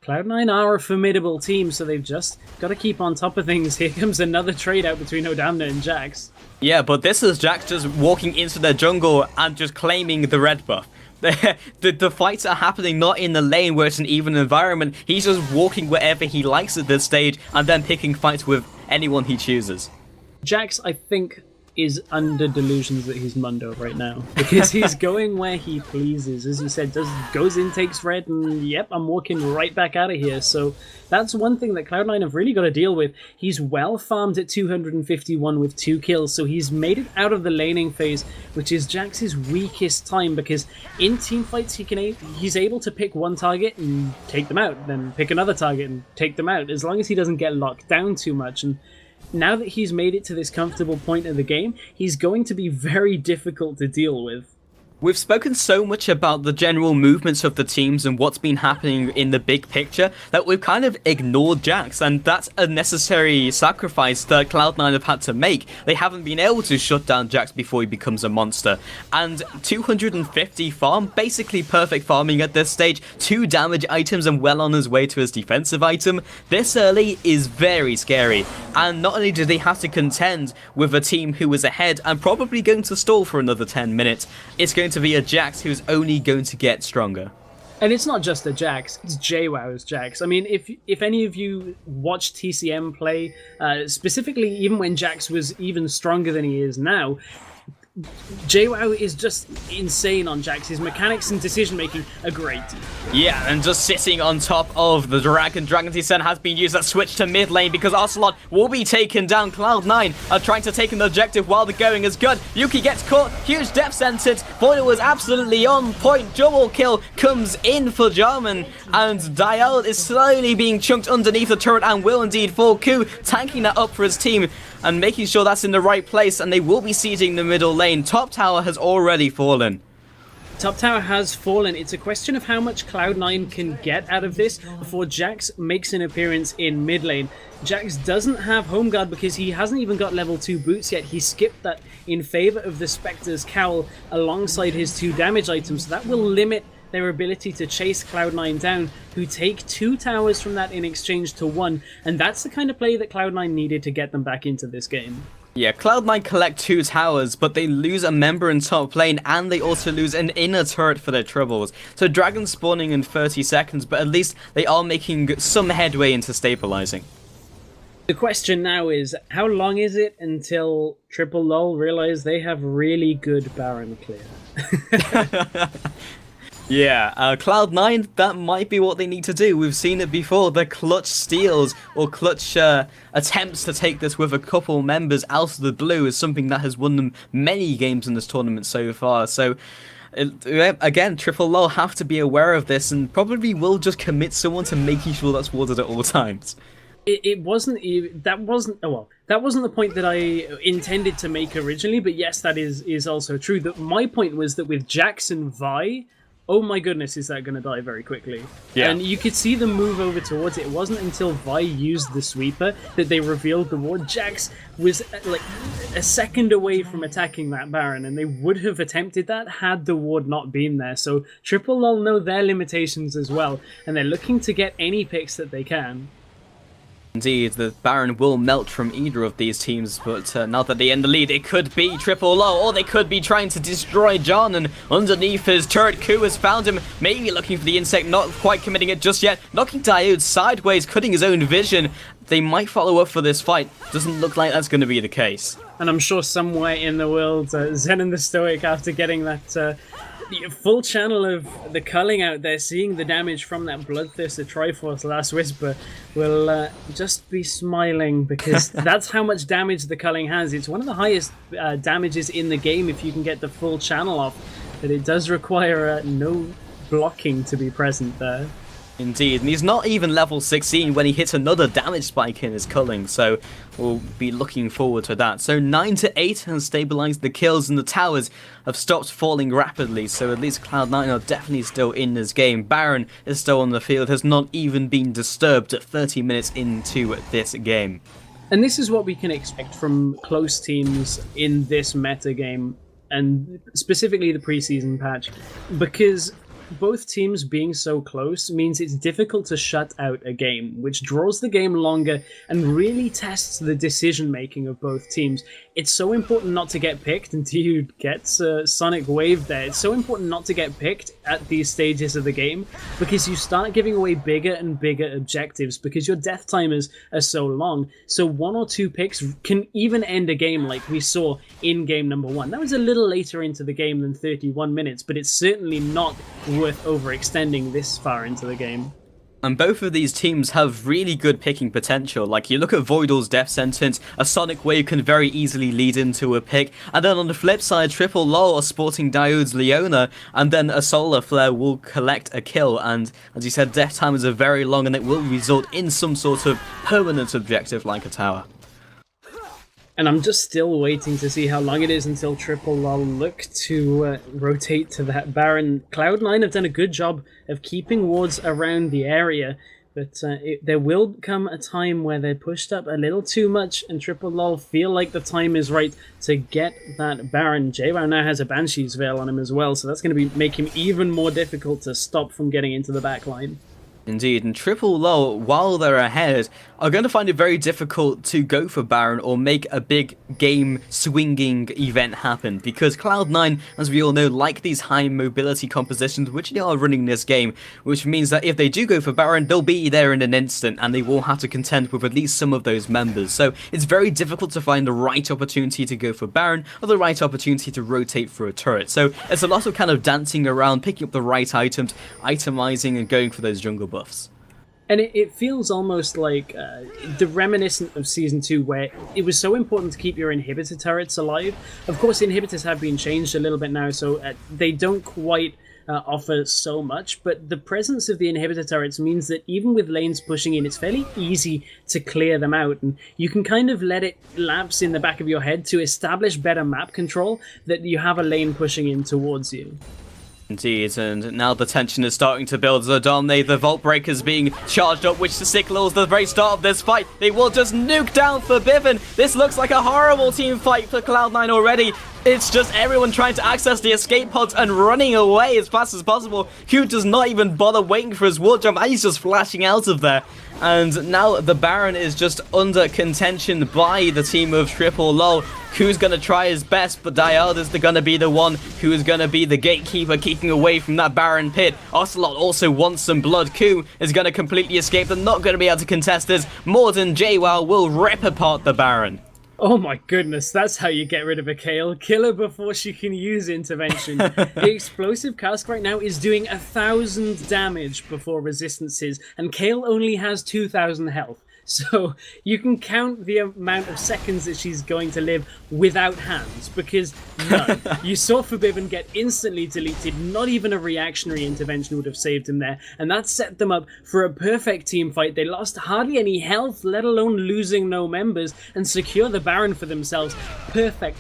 Cloud9 are a formidable team, so they've just got to keep on top of things. Here comes another trade out between Odamna and Jax. Yeah, but this is Jax just walking into their jungle and just claiming the red buff. The fights are happening not in the lane where it's an even environment. He's just walking wherever he likes at this stage and then picking fights with anyone he chooses. Jax, I think, is under delusions that he's Mundo right now, because he's going where he pleases. As you said, goes in, takes red, and yep, I'm walking right back out of here. So that's one thing that Cloud9 have really got to deal with. He's well farmed at 251 with 2 kills, so he's made it out of the laning phase, which is Jax's weakest time, because in teamfights he's able to pick one target and take them out, then pick another target and take them out, as long as he doesn't get locked down too much. And now that he's made it to this comfortable point of the game, he's going to be very difficult to deal with. We've spoken so much about the general movements of the teams and what's been happening in the big picture that we've kind of ignored Jax, and that's a necessary sacrifice that Cloud9 have had to make. They haven't been able to shut down Jax before he becomes a monster. And 250 farm, basically perfect farming at this stage, 2 damage items and well on his way to his defensive item. This early is very scary, and not only do they have to contend with a team who is ahead and probably going to stall for another 10 minutes, it's going to be a Jax who's only going to get stronger. And it's not just a Jax, it's JWoww's Jax. I mean, if any of you watched TCM play, specifically even when Jax was even stronger than he is now, JWoww is just insane on Jax. His mechanics and decision making are great. Yeah, and just sitting on top of the Dragon Descent has been used. That switch to mid lane because Ocelote will be taken down. Cloud9 are trying to take an objective while the going is good. Yuki gets caught, huge depth sentence. Voidal was absolutely on point. Double kill comes in for Jarman, and Dial is slowly being chunked underneath the turret and will indeed fall. Ku tanking that up for his team and making sure that's in the right place, and they will be sieging the middle lane. Top tower has already fallen. Top tower has fallen. It's a question of how much Cloud9 can get out of this before Jax makes an appearance in mid lane. Jax doesn't have home guard because he hasn't even got level 2 boots yet. He skipped that in favor of the Spectre's cowl alongside his 2 damage items, so that will limit their ability to chase Cloud9 down, who take 2 towers from that in exchange to 1, and that's the kind of play that Cloud9 needed to get them back into this game. Yeah, Cloud9 collect 2 towers, but they lose a member in top lane, and they also lose an inner turret for their troubles. So Dragon spawning in 30 seconds, but at least they are making some headway into stabilizing. The question now is, how long is it until Triple Lol realize they have really good Baron clear? Yeah, Cloud9, that might be what they need to do. We've seen it before. The clutch steals or clutch attempts to take this with a couple members out of the blue is something that has won them many games in this tournament so far. So, again, Triple Lol have to be aware of this and probably will just commit someone to making sure that's warded at all times. It wasn't even, that wasn't, oh well, that wasn't the point that I intended to make originally, but yes, that is also true. That my point was that with Jackson Vi, oh my goodness, is that going to die very quickly. Yeah. And you could see them move over towards it. It wasn't until Vi used the sweeper that they revealed the ward. Jax was like a second away from attacking that Baron, and they would have attempted that had the ward not been there. So Triple Lol know their limitations as well, and they're looking to get any picks that they can. Indeed, the Baron will melt from either of these teams, but now that they're in the lead, it could be Triple Lol, or they could be trying to destroy John, and underneath his turret, Ku has found him, maybe looking for the insect, not quite committing it just yet, knocking Diode sideways, cutting his own vision. They might follow up for this fight. Doesn't look like that's going to be the case. And I'm sure somewhere in the world, Zen and the Stoic, after getting that full channel of the culling out there, seeing the damage from that Bloodthirster Triforce Last Whisper, will just be smiling, because that's how much damage the culling has. It's one of the highest damages in the game if you can get the full channel off, but it does require no blocking to be present there. Indeed, and he's not even level 16 when he hits another damage spike in his culling, so we'll be looking forward to that. So 9 to 8 has stabilized the kills, and the towers have stopped falling rapidly, so at least Cloud9 are definitely still in this game. Baron is still on the field, has not even been disturbed at 30 minutes into this game. And this is what we can expect from close teams in this meta game, and specifically the preseason patch, because both teams being so close means it's difficult to shut out a game, which draws the game longer and really tests the decision making of both teams. It's so important not to get picked until you get Sonic Wave there. It's so important not to get picked at these stages of the game, because you start giving away bigger and bigger objectives because your death timers are so long. So 1 or 2 picks can even end a game, like we saw in game number 1. That was a little later into the game than 31 minutes, but it's certainly not worth overextending this far into the game. And both of these teams have really good picking potential. Like, you look at Voidal's Death Sentence, a Sonic Wave can very easily lead into a pick. And then on the flip side, Triple Lol are sporting Diode's Leona, and then a Solar Flare will collect a kill. And as you said, death timers are very long, and it will result in some sort of permanent objective like a tower. And I'm just still waiting to see how long it is until Triple Lol look to rotate to that Baron. Cloud9 have done a good job of keeping wards around the area, but there will come a time where they're pushed up a little too much, and Triple Lol feel like the time is right to get that Baron. JWoww now has a Banshee's Veil on him as well, so that's going to make him even more difficult to stop from getting into the backline. Indeed, and Triple Lol, while they're ahead, are going to find it very difficult to go for Baron or make a big game-swinging event happen, because Cloud9, as we all know, like these high mobility compositions which they are running this game, which means that if they do go for Baron, they'll be there in an instant, and they will have to contend with at least some of those members. So it's very difficult to find the right opportunity to go for Baron, or the right opportunity to rotate for a turret. So it's a lot of kind of dancing around, picking up the right items, itemizing, and going for those jungle buffs. And it feels almost like the reminiscent of Season 2, where it was so important to keep your inhibitor turrets alive. Of course, inhibitors have been changed a little bit now, so they don't quite offer so much, but the presence of the inhibitor turrets means that even with lanes pushing in, it's fairly easy to clear them out, and you can kind of let it lapse in the back of your head to establish better map control that you have a lane pushing in towards you. Indeed, and now the tension is starting to build. Zodamne, the Vault Breaker's being charged up, which signals the very start of this fight. They will just nuke down Forbidden. This looks like a horrible team fight for Cloud9 already. It's just everyone trying to access the escape pods and running away as fast as possible. Q does not even bother waiting for his wall jump, and he's just flashing out of there. And now the Baron is just under contention by the team of Triple Lol. Q's going to try his best, but Diode is going to be the one who is going to be the gatekeeper, keeping away from that Baron pit. Ocelote also wants some blood. Q is going to completely escape. They're not going to be able to contest this. More than JWoww will rip apart the Baron. Oh my goodness, that's how you get rid of a Kale. Kill her before she can use intervention. The explosive cask right now is doing 1,000 damage before resistances, and Kale only has 2,000 health. So you can count the amount of seconds that she's going to live without hands, because none. You saw Forbidden get instantly deleted, not even a reactionary intervention would have saved him there, and that set them up for a perfect team fight. They lost hardly any health, let alone losing no members, and secure the Baron for themselves. Perfect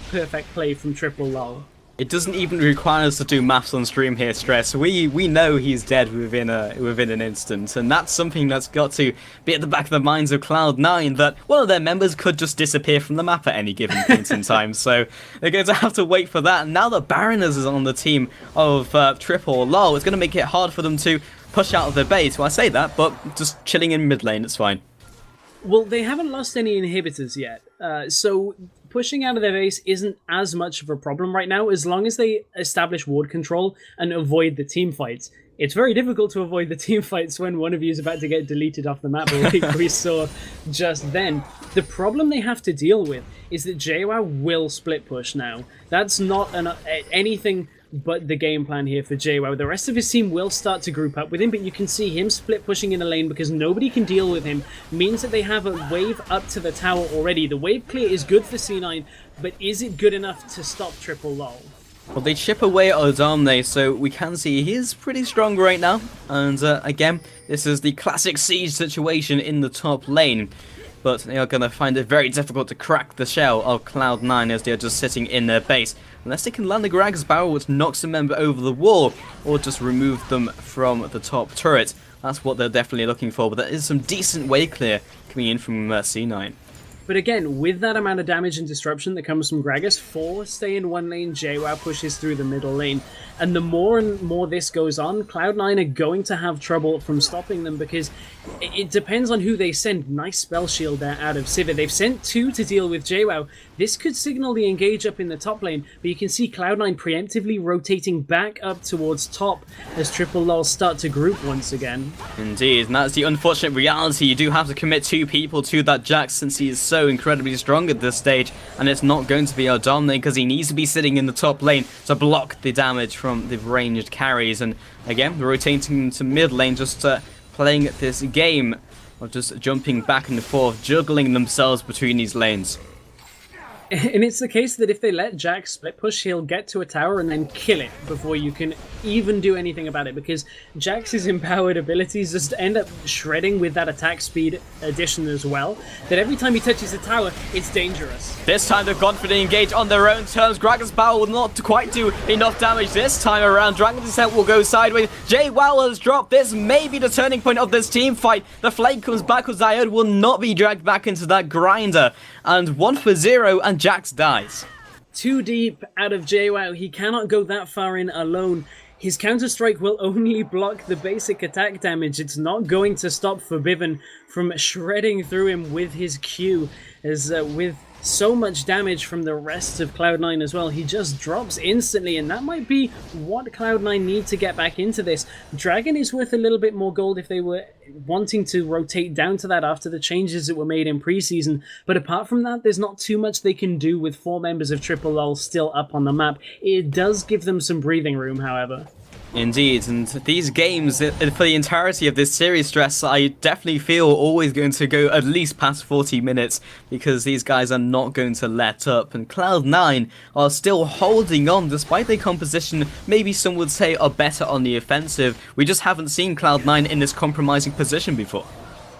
play from Triple Lol. It doesn't even require us to do maths on stream here, Stress. We know he's dead within an instant, and that's something that's got to be at the back of the minds of Cloud9, that one of their members could just disappear from the map at any given point in time. So they're going to have to wait for that. And now that Baroness is on the team of Triple Lol, it's going to make it hard for them to push out of their base. Well, I say that, but just chilling in mid lane, it's fine. Well, they haven't lost any inhibitors yet, so pushing out of their base isn't as much of a problem right now, as long as they establish ward control and avoid the team fights. It's very difficult to avoid the team fights when one of you is about to get deleted off the map, like we saw just then. The problem they have to deal with is that JWoww will split push now. That's not anything but the game plan here for JWoww. The rest of his team will start to group up with him, but you can see him split pushing in a lane because nobody can deal with him. Means that they have a wave up to the tower already. The wave clear is good for C9, but is it good enough to stop Triple Lol? Well, they chip away at Odamne, so we can see he's pretty strong right now. And again, this is the classic siege situation in the top lane. But they are going to find it very difficult to crack the shell of Cloud9 as they are just sitting in their base. Unless they can land the Gragas barrel, which knocks a member over the wall, or just remove them from the top turret. That's what they're definitely looking for, but there is some decent wave clear coming in from C9. But again, with that amount of damage and disruption that comes from Gragas, 4 stay in one lane, JWoww pushes through the middle lane. And the more and more this goes on, Cloud9 are going to have trouble from stopping them, because it depends on who they send. Nice spell shield there out of Sivir. They've sent 2 to deal with JWoww. This could signal the engage up in the top lane, but you can see Cloud9 preemptively rotating back up towards top as Triple Lol start to group once again. Indeed, and that's the unfortunate reality. You do have to commit 2 people to that Jax since he is so incredibly strong at this stage, and it's not going to be Odamne because he needs to be sitting in the top lane to block the damage from the ranged carries. And again, rotating to mid lane, just playing this game of just jumping back and forth, juggling themselves between these lanes. And it's the case that if they let Jax split push, he'll get to a tower and then kill it before you can even do anything about it, because Jax's empowered abilities just end up shredding with that attack speed addition as well, that every time he touches the tower, it's dangerous. This time they've gone for the engage on their own terms. Gragas Barrel will not quite do enough damage this time around. Dragon Descent will go sideways. JWoww has dropped. This may be the turning point of this team fight. The flame comes back with Zyod, will not be dragged back into that grinder. And 1 for 0, and Jax dies. Too deep out of JWoww. He cannot go that far in alone. His Counter-Strike will only block the basic attack damage. It's not going to stop Forbidden from shredding through him with his Q. As with so much damage from the rest of Cloud9 as well, he just drops instantly, and that might be what Cloud9 need to get back into this. Dragon is worth a little bit more gold if they were wanting to rotate down to that after the changes that were made in preseason, but apart from that, there's not too much they can do with 4 members of Triple Lol still up on the map. It does give them some breathing room, however. Indeed, and these games, for the entirety of this series, Stress, I definitely feel always going to go at least past 40 minutes, because these guys are not going to let up, and Cloud9 are still holding on despite their composition. Maybe some would say are better on the offensive. We just haven't seen Cloud9 in this compromising position before.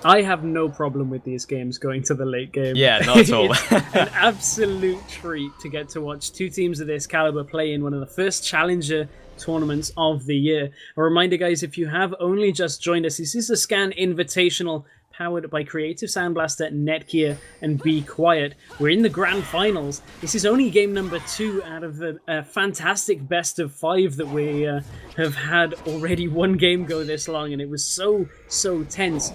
I have no problem with these games going to the late game. Yeah, not at all. It's an absolute treat to get to watch 2 teams of this caliber play in one of the first Challenger tournaments of the year. A reminder, guys, if you have only just joined us, this is a Scan Invitational powered by Creative Sound Blaster, Netgear, and Be Quiet. We're in the grand finals. This is only game number 2 out of the fantastic best of 5 that we have had already. 1 game go this long, and it was so tense.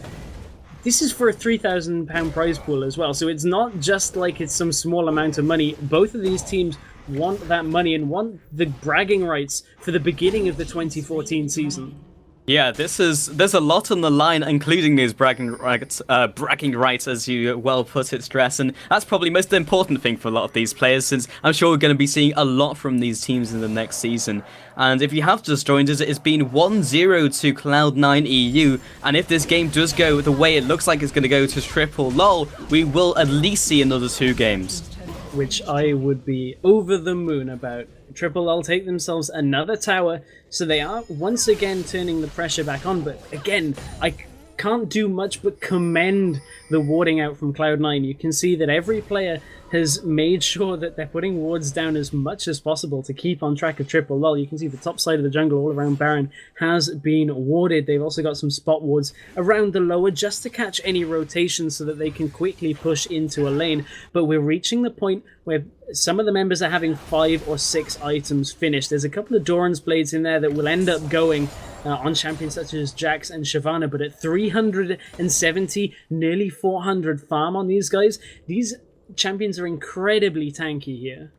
This is for a £3,000 prize pool as well, so it's not just like it's some small amount of money. Both of these teams want that money and want the bragging rights for the beginning of the 2014 season. Yeah, there's a lot on the line, including these bragging rights, as you well put it, Stress, and that's probably most important thing for a lot of these players, since I'm sure we're going to be seeing a lot from these teams in the next season. And if you have just joined us, it's been 1-0 to Cloud9 EU, and if this game does go the way it looks like it's going to go to Triple LOL, we will at least see another 2 games. Which I would be over the moon about. Triple LOL take themselves another tower, so they are once again turning the pressure back on, but again, I can't do much but commend the warding out from Cloud9. You can see that every player has made sure that they're putting wards down as much as possible to keep on track of Triple LOL. You can see the top side of the jungle all around Baron has been warded. They've also got some spot wards around the lower just to catch any rotations so that they can quickly push into a lane. But we're reaching the point where some of the members are having 5 or 6 items finished. There's a couple of Doran's Blades in there that will end up going on champions such as Jax and Shyvana, but at 370, nearly 400 farm on these guys, these champions are incredibly tanky here.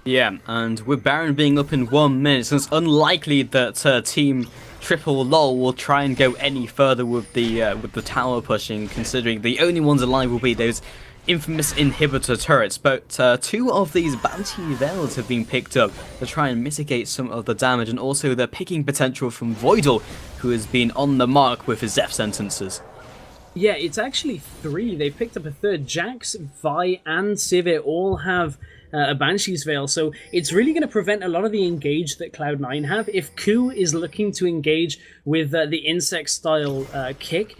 Yeah, and with Baron being up in 1 minute, it's unlikely that Team Triple LOL will try and go any further with the tower pushing, considering the only ones alive will be those infamous inhibitor turrets. But 2 of these Bounty Veils have been picked up to try and mitigate some of the damage, and also the picking potential from Voidal, who has been on the mark with his death sentences. Yeah, it's actually 3. They picked up a 3rd. Jax, Vi, and Sivir all have a Banshee's Veil, so it's really going to prevent a lot of the engage that Cloud9 have. If Ku is looking to engage with the insect-style kick,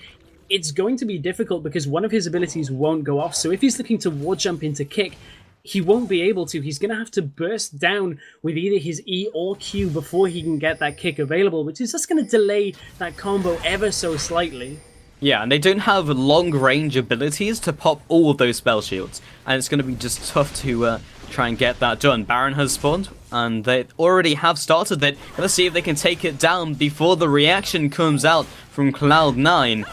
it's going to be difficult because one of his abilities won't go off. So if he's looking to ward jump into kick, he won't be able to. He's going to have to burst down with either his E or Q before he can get that kick available, which is just going to delay that combo ever so slightly. Yeah, and they don't have long-range abilities to pop all of those spell shields, and it's going to be just tough to try and get that done. Baron has spawned, and they already have started it. Let's see if they can take it down before the reaction comes out from Cloud9.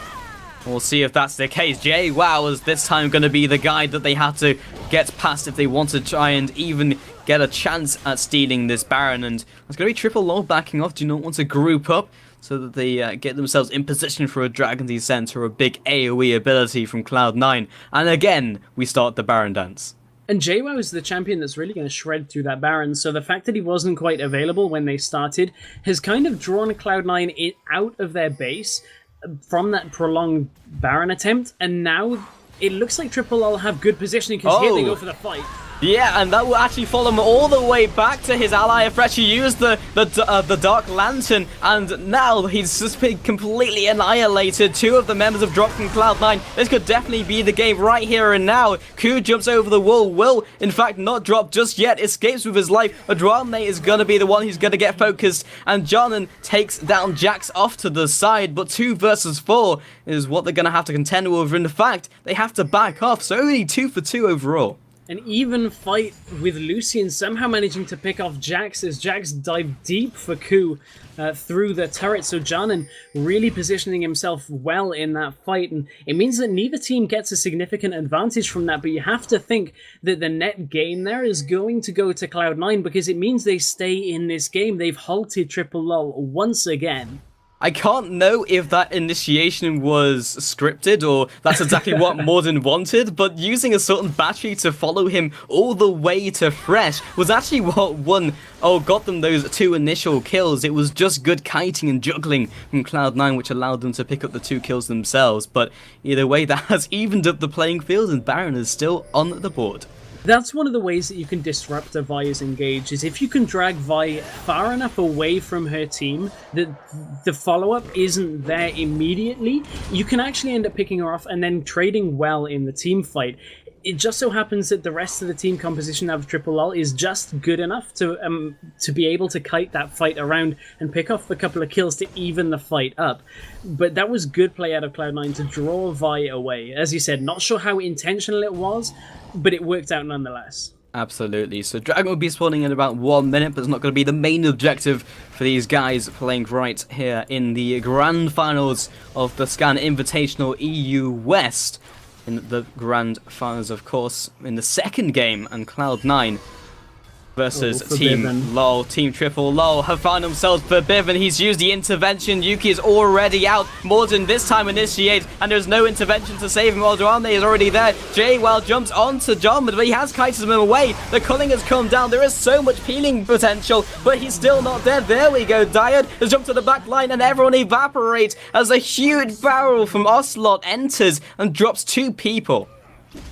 We'll see if that's the case. JWoww is this time going to be the guy that they have to get past if they want to try and even get a chance at stealing this Baron, and it's going to be Triple LOL backing off. Do not want to group up so that they get themselves in position for a Dragon Descent or a big AoE ability from Cloud9. And again, we start the Baron dance. And JWoww is the champion that's really going to shred through that Baron, so the fact that he wasn't quite available when they started has kind of drawn Cloud9 out of their base from that prolonged Baron attempt, and now it looks like Triple LOL have good positioning because here they go for the fight. Yeah, and that will actually follow him all the way back to his ally. Fresh, he used the Dark Lantern, and now he's just been completely annihilated. 2 of the members have dropped from Cloud9. This could definitely be the game right here and now. Ku jumps over the wall, will in fact not drop just yet, escapes with his life. Adrame is going to be the one who's going to get focused, and Jonan takes down Jax off to the side, but 2 versus 4 is what they're going to have to contend with. In fact, they have to back off, so only 2 for 2 overall. An even fight with Lucian somehow managing to pick off Jax as Jax dived deep for Ku through the turret. So Jonan really positioning himself well in that fight, and it means that neither team gets a significant advantage from that, but you have to think that the net gain there is going to go to Cloud9 because it means they stay in this game. They've halted Triple LOL once again. I can't know if that initiation was scripted or that's exactly what Morden wanted, but using a certain battery to follow him all the way to Fresh was actually what got them those 2 initial kills. It was just good kiting and juggling from Cloud9 which allowed them to pick up the 2 kills themselves, but either way that has evened up the playing field and Baron is still on the board. That's one of the ways that you can disrupt a Vi's engage, is if you can drag Vi far enough away from her team that the follow-up isn't there immediately, you can actually end up picking her off and then trading well in the team fight. It just so happens that the rest of the team composition of Triple LOL is just good enough to be able to kite that fight around and pick off a couple of kills to even the fight up. But that was good play out of Cloud9 to draw Vi away. As you said, not sure how intentional it was, but it worked out nonetheless. Absolutely. So Dragon will be spawning in about 1 minute, but it's not going to be the main objective for these guys playing right here in the grand finals of the Scan Invitational EU West. In the grand finals, of course, in the second game, and Cloud9 versus Forbidden. Team LOL. Team Triple LOL have found themselves Forbidden. He's used the intervention. Yuki is already out. Morden this time initiates, and there's no intervention to save him. Aldrane is already there. Jwell jumps onto John, but he has kited him away. The culling has come down. There is so much peeling potential, but he's still not dead. There we go. Diad has jumped to the back line, and everyone evaporates as a huge barrel from Ocelote enters and drops 2 people.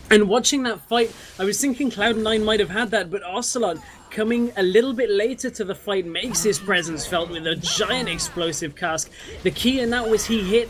And watching that fight, I was thinking Cloud9 might have had that, but Ocelote coming a little bit later to the fight makes his presence felt with a giant explosive cask. The key in that was he hit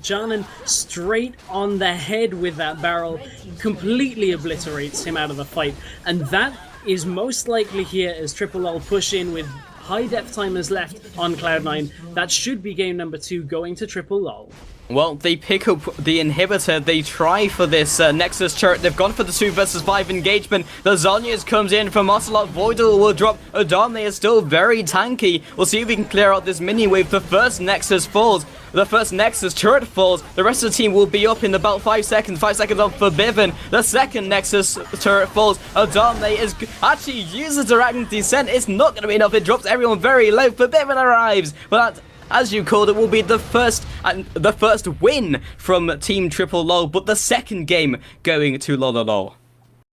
Janan straight on the head with that barrel, completely obliterates him out of the fight. And that is most likely here as Triple L push in with high depth timers left on Cloud9. That should be game number 2 going to Triple Lol. Well, they pick up the inhibitor. They try for this Nexus turret. They've gone for the 2 versus 5 engagement. The Zhonya's comes in from Ocelote. Voidal will drop. Adamne is still very tanky. We'll see if we can clear out this mini wave. The first Nexus falls. The first Nexus turret falls. The rest of the team will be up in about 5 seconds. 5 seconds on Forbidden. The second Nexus turret falls. Adamne is actually uses Dragon Descent. It's not going to be enough. It drops everyone very low. Forbidden arrives. But as you called it, will be the first win from Team Triple LOL, but the second game going to Lololol.